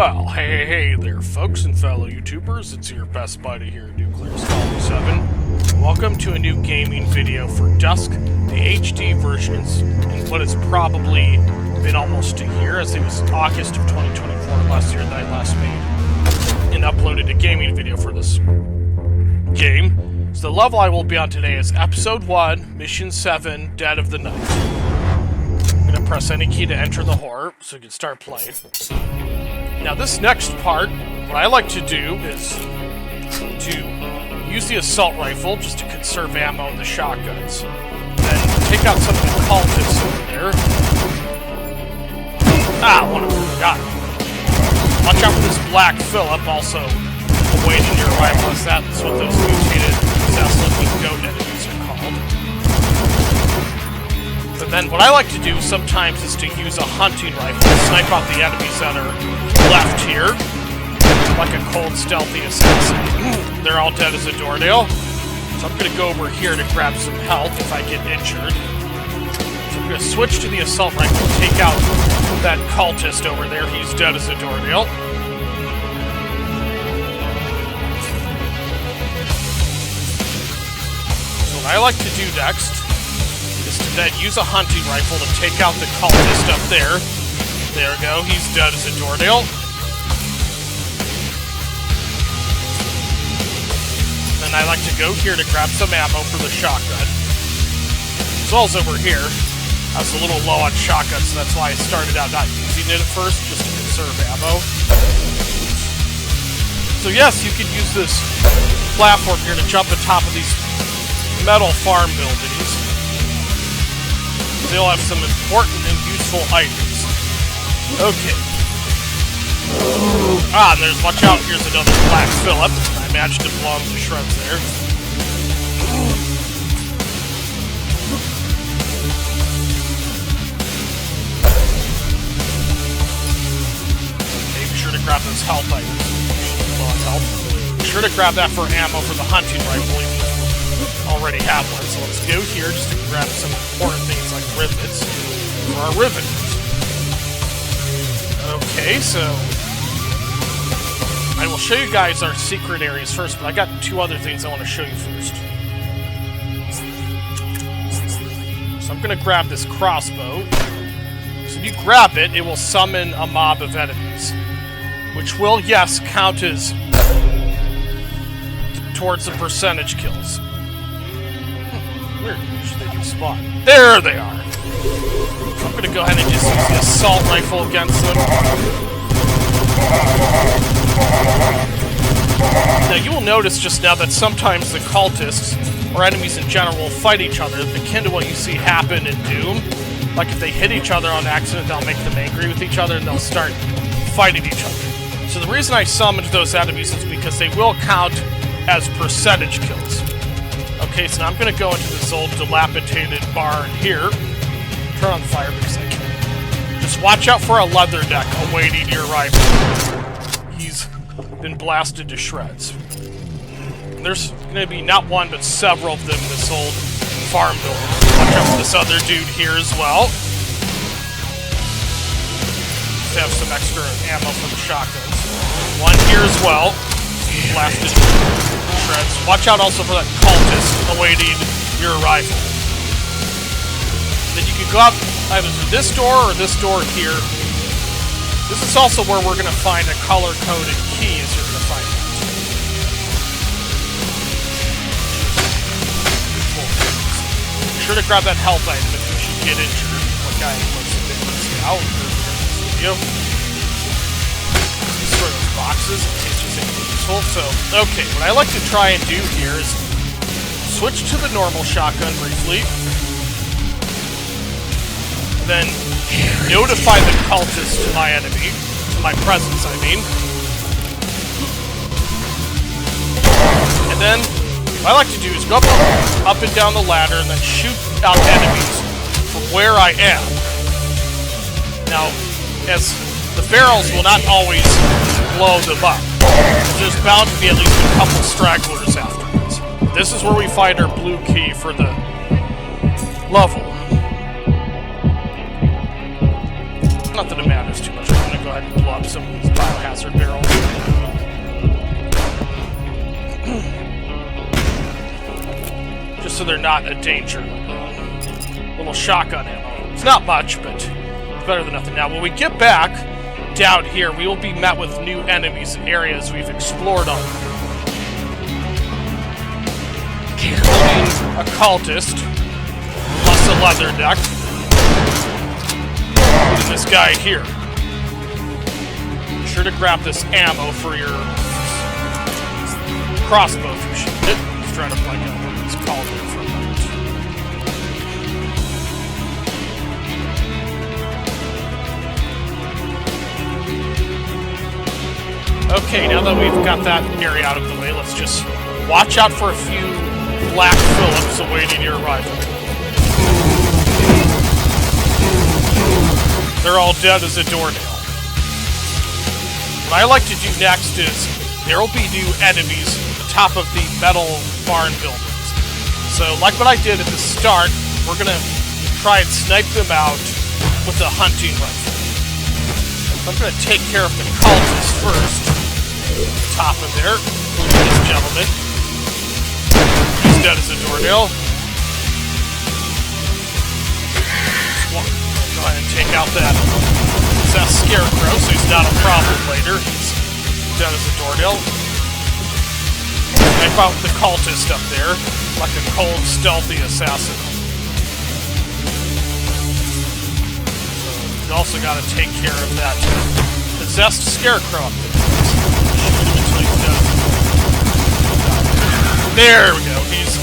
Well, hey there, folks and fellow YouTubers. It's your best buddy here, E1M7. Welcome to a new gaming video for Dusk. The HD version is in what has probably been almost a year, as it was August of 2024 last year that I last made and uploaded a gaming video for this game. So the level I will be on today is Episode 1, Mission 7, Dead of the Night. I'm going to press any key to enter the horror so we can start playing. Now this next part, what I like to do is to use the assault rifle just to conserve ammo in the shotguns. Then take out some of the cultists over there. One of them got it. Watch out for this Black Phillip, also awaiting your arrival. That's what those mutated, possessed-looking goat enemies are called. And then what I like to do sometimes is to use a hunting rifle to snipe out the enemies that are left here, like a cold, stealthy assassin. They're all dead as a doornail. So I'm going to go over here to grab some health if I get injured. So I'm going to switch to the assault rifle and take out that cultist over there. He's dead as a doornail. So what I like to do next is to then use a hunting rifle to take out the cultist up there. There we go, he's dead as a doornail. Then I like to go here to grab some ammo for the shotgun. As well as over here, I was a little low on shotgun, so that's why I started out not using it at first, just to conserve ammo. So yes, you can use this platform here to jump on top of these metal farm buildings. They'll have some important and useful items. Okay. And there's, watch out, here's another Black Phillip. I managed to blow him to shreds there. Okay, be sure to grab those health items. Be sure to grab that for ammo for the hunting rifle, even if you already have one. So let's go here just to grab some important things like rivets for our riveters. Okay, so I will show you guys our secret areas first, but I got two other things I want to show you first. So I'm going to grab this crossbow. So if you grab it, it will summon a mob of enemies, which will, yes, count as towards the percentage kills. Weird, usually they do spawn. There they are! I'm gonna go ahead and just use the assault rifle against them. Now you will notice just now that sometimes the cultists, or enemies in general, will fight each other, akin to what you see happen in Doom. Like if they hit each other on accident, they'll make them angry with each other and they'll start fighting each other. So the reason I summoned those enemies is because they will count as percentage kills. Okay, so now I'm going to go into this old dilapidated barn here. Turn on the fire because I can. Just watch out for a leather deck awaiting your arrival. He's been blasted to shreds. And there's going to be not one, but several of them in this old farm building. Watch out for this other dude here as well. Just have some extra ammo for the shotguns. One here as well. Blasted shreds. Watch out also for that cultist awaiting your arrival. Then you can go up either through this door or this door here. This is also where we're going to find a color-coded key, as you're going to find out. Be sure to grab that health item if you should get injured, like I was a bit out in this video. Destroy those boxes in case there's anything useful. So, okay, what I like to try and do here is switch to the normal shotgun briefly. Then notify the cultist to my enemy, to my presence, I mean. And then, what I like to do is go up and down the ladder and then shoot out enemies from where I am. Now, as the barrels will not always blow them up, there's bound to be at least a couple stragglers afterwards. This is where we find our blue key for the level. Not that it matters too much. I'm going to go ahead and blow up some of these biohazard so they're not a danger. Little shotgun ammo. It's not much, but it's better than nothing. Now, when we get back down here, we will be met with new enemies in areas we've explored already. A cultist, plus a leather deck, and this guy here. Be sure to grab this ammo for your crossbow if you shoot it. Let's try to find out what it's called there for a moment. Okay, now that we've got that area out of the way, let's just watch out for a few Black Phillips awaiting your arrival. They're all dead as a doornail. What I like to do next is there will be new enemies at the top of the metal barn buildings. So, like what I did at the start, we're gonna try and snipe them out with a hunting rifle. So I'm gonna take care of the cultists first. Top of there, this gentleman. He's dead as a doornail. Go ahead and take out that scarecrow, so he's not a problem later. He's dead as a doornail. I found the cultist up there, like a cold, stealthy assassin. You also got to take care of that possessed scarecrow up there. Shoot him until he's dead. There we go. He's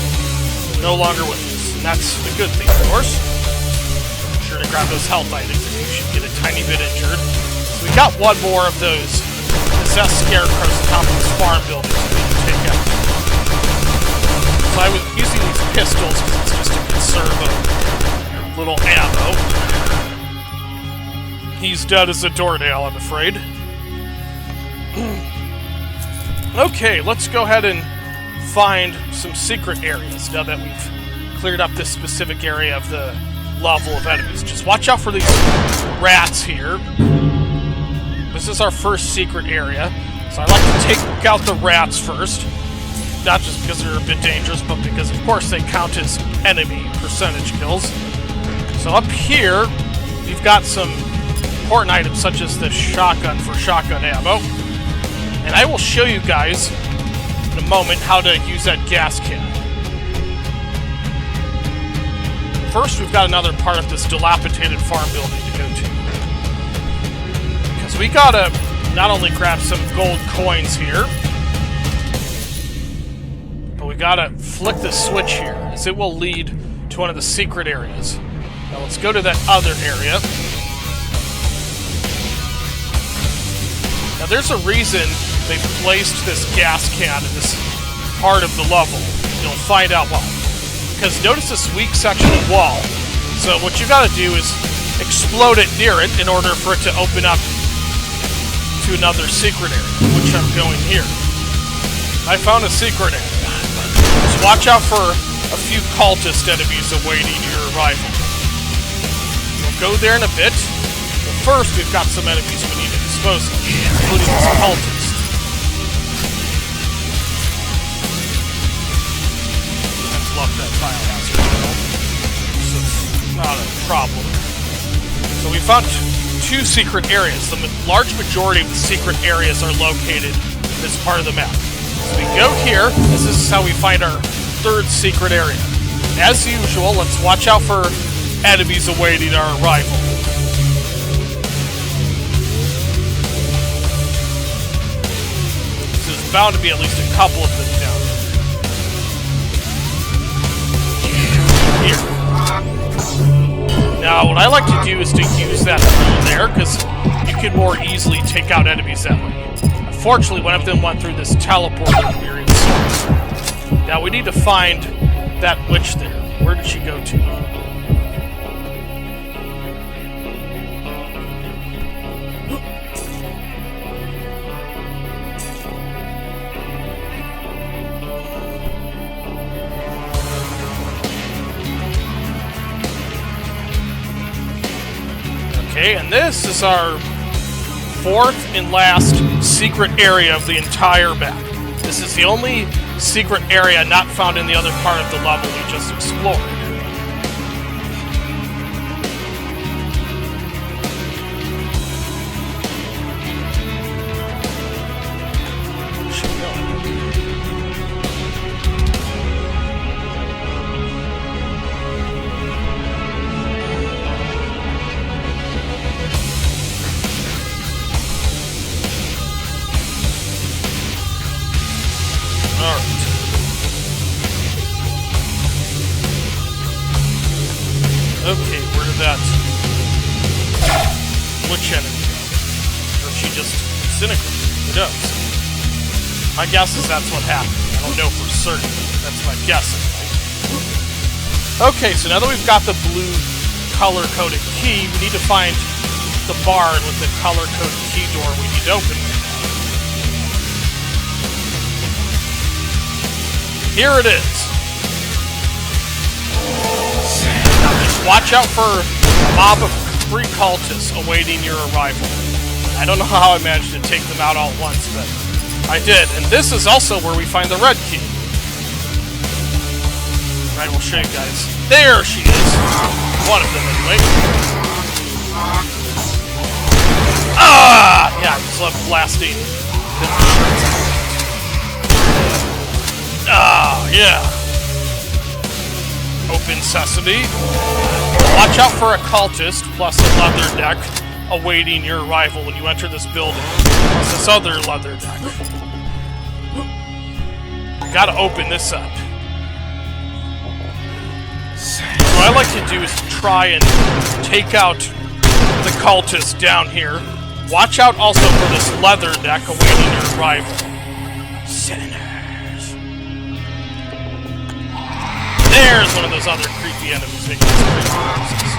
no longer with us. And that's the good thing, of course. Be sure to grab those health items if you should get a tiny bit injured. So we got one more of those possessed scarecrows on top of this farm building that we can take out. So I was using these pistols because it's just to conserve a little ammo. He's dead as a doornail, I'm afraid. Okay, let's go ahead and find some secret areas now that we've cleared up this specific area of the level of enemies. Just watch out for these rats here. This is our first secret area, so I like to take out the rats first. Not just because they're a bit dangerous, but because, of course, they count as enemy percentage kills. So up here, we've got some important items such as the shotgun for shotgun ammo. And I will show you guys in a moment how to use that gas can. First, we've got another part of this dilapidated farm building to go to. Because we gotta not only grab some gold coins here, but we gotta flick the switch here, as it will lead to one of the secret areas. Now let's go to that other area. Now there's a reason they placed this gas can in this part of the level. You'll find out why. Because notice this weak section of wall. So what you gotta do is explode it near it in order for it to open up to another secret area, which I'm going here. I found a secret area. Just watch out for a few cultist enemies awaiting your arrival. We'll go there in a bit. But first, we've got some enemies we need to dispose of, including this cultist. Love that biohazard, so it's not a problem. So we found two secret areas. The large majority of the secret areas are located in this part of the map. So we go here, as this is how we find our third secret area. As usual, let's watch out for enemies awaiting our arrival. So there's bound to be at least a couple of them down there. Now, what I like to do is to use that tool there, because you can more easily take out enemies that way. Unfortunately, one of them went through this teleporter we're in. Now, we need to find that witch there. Where did she go to? Okay, and this is our fourth and last secret area of the entire map. This is the only secret area not found in the other part of the level we just explored. Okay, where did that witch enemy go? Or she just disintegrated? Who knows? My guess is that's what happened. I don't know for certain. That's my guess anyway. Okay, so now that we've got the blue color-coded key, we need to find the barn with the color-coded key door we need to open. Here it is. Watch out for a mob of 3 cultists awaiting your arrival. I don't know how I managed to take them out all at once, but I did. And this is also where we find the red key. Right, we'll show you guys. There she is. One of them, anyway. Ah! Yeah, I just love blasting. Ah, yeah. Open sesame. Watch out for a cultist plus a leather deck awaiting your arrival when you enter this building. Plus this other leather deck. Gotta open this up. What I like to do is try and take out the cultist down here. Watch out also for this leather deck awaiting your arrival. Sinners. There's one of those other creepy enemies making this creepy noises.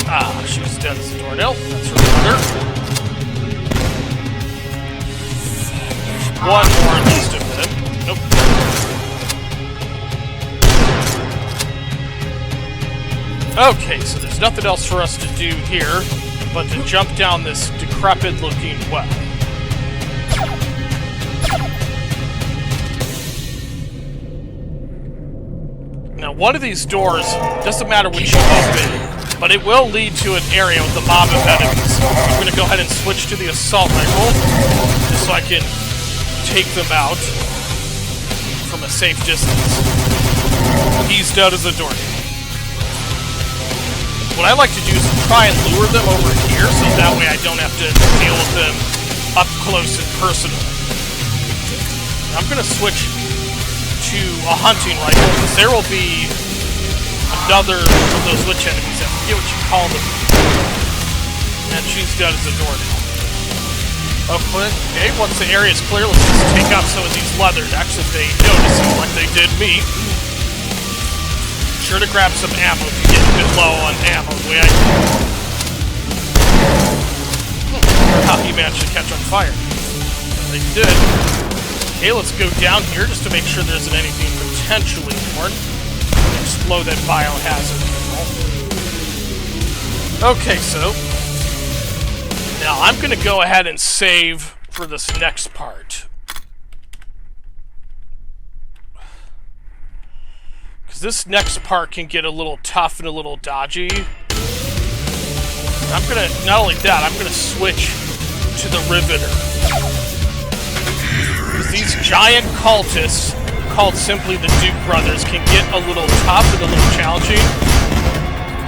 Ah, she was dead as a doornail. That's her mother. One more at least of them. Nope. Okay, so there's nothing else for us to do here but to jump down this decrepit-looking well. Now, one of these doors, doesn't matter which you open, but it will lead to an area with a mob of enemies. I'm going to go ahead and switch to the assault rifle, just so I can take them out from a safe distance. He's dead as a doornail. What I like to do is try and lure them over here, so that way I don't have to deal with them up close and personal. I'm going to switch to a hunting rifle, because there will be another of those witch enemies. I forget what you call them. And she's dead as a doornail. Okay, once the area is clear, let's just take out some of these leather decks if they notice it, like they did me. Sure to grab some ammo if you get a bit low on ammo, the way I do. How he managed to catch on fire. They did. Okay, let's go down here just to make sure there isn't anything potentially important. Explode that biohazard. Okay, so now I'm going to go ahead and save for this next part. Because this next part can get a little tough and a little dodgy. I'm going to, not only that, I'm going to switch to the Riveter. These giant cultists, called simply the Duke Brothers, can get a little tough and a little challenging.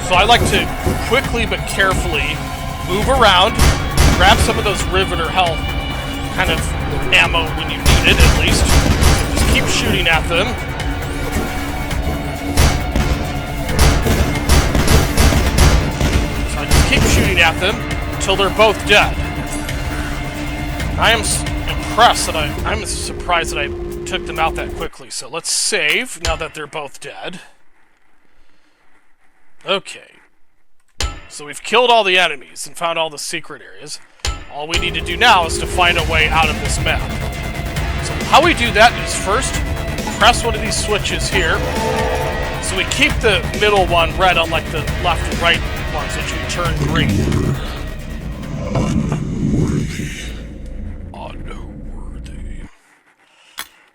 So I like to quickly but carefully move around, grab some of those Riveter health kind of ammo when you need it, at least. Just keep shooting at them. So I just keep shooting at them until they're both dead. I am impressed that I'm surprised that I took them out that quickly. So let's save now that they're both dead. Okay. So we've killed all the enemies and found all the secret areas. All we need to do now is to find a way out of this map. So how we do that is first press one of these switches here. So we keep the middle one red, unlike the left and right ones, which we turn green.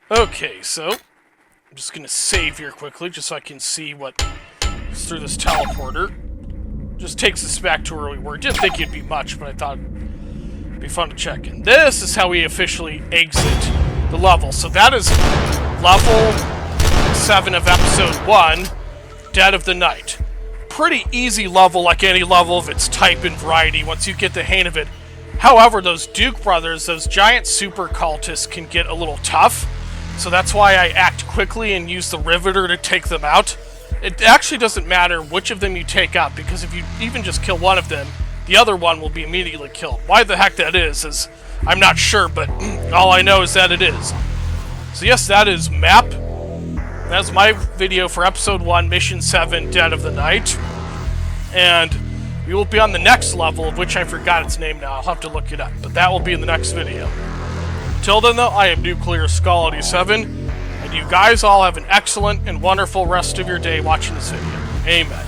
Okay, so I'm just gonna save here quickly, just so I can see what is through this teleporter. Just takes us back to where we were. Didn't think it'd be much, but I thought it'd be fun to check. And this is how we officially exit the level. So that is level 7 of episode 1, Dead of the Night. Pretty easy level, like any level of its type and variety, once you get the hang of it. However, those Duke brothers, those giant super cultists, can get a little tough. So that's why I act quickly and use the Riveter to take them out. It actually doesn't matter which of them you take out, because if you even just kill one of them, the other one will be immediately killed. Why the heck that is I'm not sure, but all I know is that it is. So yes, that is map. That's my video for episode 1, mission 7, Dead of the Night. And we will be on the next level, of which I forgot its name now. I'll have to look it up, but that will be in the next video. Till then, though, I am Nuclear Skull 87, and you guys all have an excellent and wonderful rest of your day watching this video. Amen.